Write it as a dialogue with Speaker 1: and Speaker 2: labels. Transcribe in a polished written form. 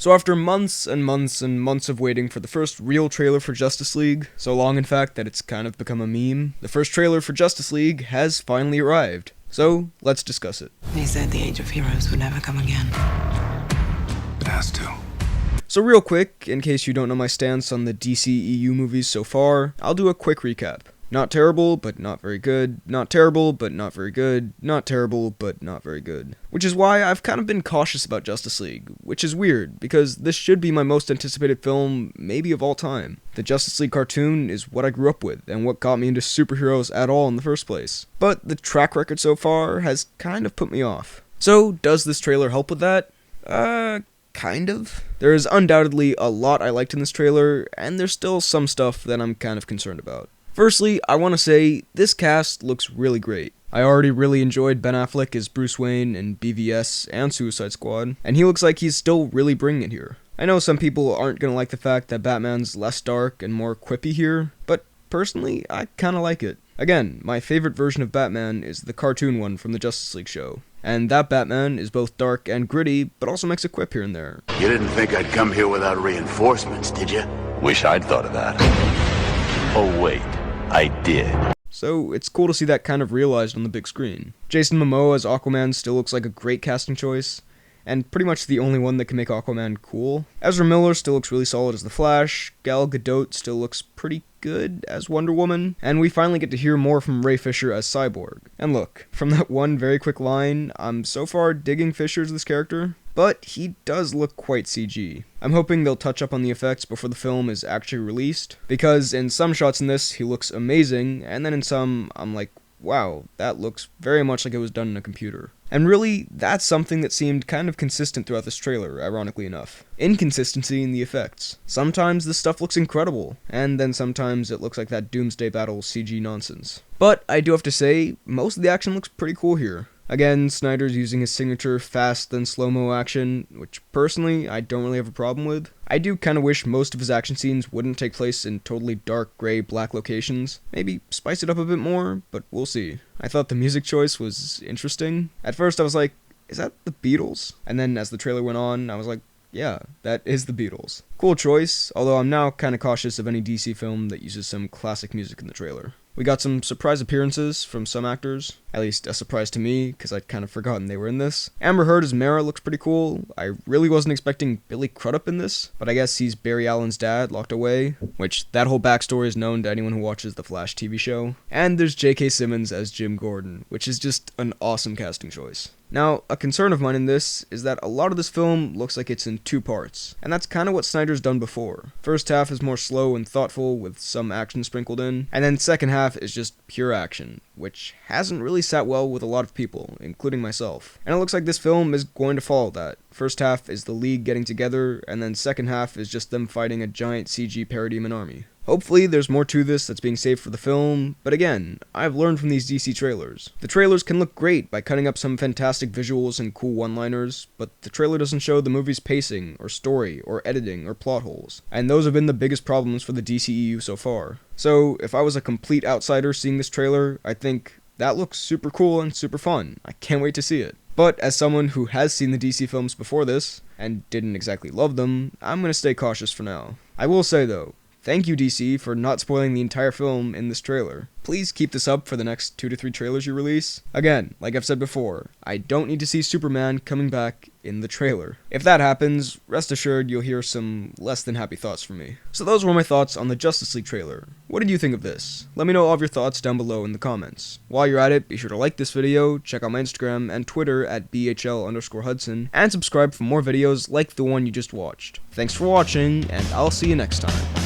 Speaker 1: So after months and months and months of waiting for the first real trailer for Justice League, so long in fact that it's kind of become a meme, the first trailer for Justice League has finally arrived. So let's discuss it.
Speaker 2: They said the age of heroes would never come again.
Speaker 3: It has to.
Speaker 1: So real quick, in case you don't know my stance on the DCEU movies so far, I'll do a quick recap. Not terrible, but not very good. Not terrible, but not very good. Not terrible, but not very good. Which is why I've kind of been cautious about Justice League, which is weird, because this should be my most anticipated film, maybe of all time. The Justice League cartoon is what I grew up with, and what got me into superheroes at all in the first place. But the track record so far has kind of put me off. So, does this trailer help with that? Kind of. There is undoubtedly a lot I liked in this trailer, and there's still some stuff that I'm kind of concerned about. Firstly, I want to say, this cast looks really great. I already really enjoyed Ben Affleck as Bruce Wayne in BVS and Suicide Squad, and he looks like he's still really bringing it here. I know some people aren't going to like the fact that Batman's less dark and more quippy here, but personally, I kind of like it. Again, my favorite version of Batman is the cartoon one from the Justice League show, and that Batman is both dark and gritty, but also makes a quip here and there.
Speaker 4: You didn't think I'd come here without reinforcements, did you?
Speaker 5: Wish I'd thought of that. Oh wait, I did.
Speaker 1: So it's cool to see that kind of realized on the big screen. Jason Momoa as Aquaman still looks like a great casting choice, and pretty much the only one that can make Aquaman cool. Ezra Miller still looks really solid as the Flash, Gal Gadot still looks pretty good as Wonder Woman, and we finally get to hear more from Ray Fisher as Cyborg. And look, from that one very quick line, I'm so far digging Fisher as this character, but he does look quite CG. I'm hoping they'll touch up on the effects before the film is actually released, because in some shots in this, he looks amazing, and then in some, I'm like, wow, that looks very much like it was done in a computer. And really, that's something that seemed kind of consistent throughout this trailer, ironically enough. Inconsistency in the effects. Sometimes this stuff looks incredible, and then sometimes it looks like that Doomsday Battle CG nonsense. But I do have to say, most of the action looks pretty cool here. Again, Snyder's using his signature fast then slow-mo action, which personally I don't really have a problem with. I do kind of wish most of his action scenes wouldn't take place in totally dark, gray, black locations. Maybe spice it up a bit more, but we'll see. I thought the music choice was interesting. At first I was like, is that the Beatles? And then as the trailer went on, I was like, yeah, that is the Beatles. Cool choice, although I'm now kind of cautious of any DC film that uses some classic music in the trailer. We got some surprise appearances from some actors, at least a surprise to me, because I'd kind of forgotten they were in this. Amber Heard as Mara looks pretty cool. I really wasn't expecting Billy Crudup in this, but I guess he's Barry Allen's dad locked away, which that whole backstory is known to anyone who watches the Flash TV show. And there's J.K. Simmons as Jim Gordon, which is just an awesome casting choice. Now, a concern of mine in this is that a lot of this film looks like it's in two parts, and that's kind of what Snyder's done before. First half is more slow and thoughtful with some action sprinkled in, and then second half is just pure action, which hasn't really sat well with a lot of people, including myself. And it looks like this film is going to follow that. First half is the League getting together, and then second half is just them fighting a giant CG parademon army. Hopefully there's more to this that's being saved for the film, but again, I've learned from these DC trailers. The trailers can look great by cutting up some fantastic visuals and cool one-liners, but the trailer doesn't show the movie's pacing, or story, or editing, or plot holes. And those have been the biggest problems for the DCEU so far. So, if I was a complete outsider seeing this trailer, I think, that looks super cool and super fun. I can't wait to see it. But as someone who has seen the DC films before this, and didn't exactly love them, I'm gonna stay cautious for now. I will say though, thank you, DC, for not spoiling the entire film in this trailer. Please keep this up for the next 2 to 3 trailers you release. Again, like I've said before, I don't need to see Superman coming back in the trailer. If that happens, rest assured you'll hear some less than happy thoughts from me. So those were my thoughts on the Justice League trailer. What did you think of this? Let me know all of your thoughts down below in the comments. While you're at it, be sure to like this video, check out my Instagram and Twitter at BHL_Hudson, and subscribe for more videos like the one you just watched. Thanks for watching, and I'll see you next time.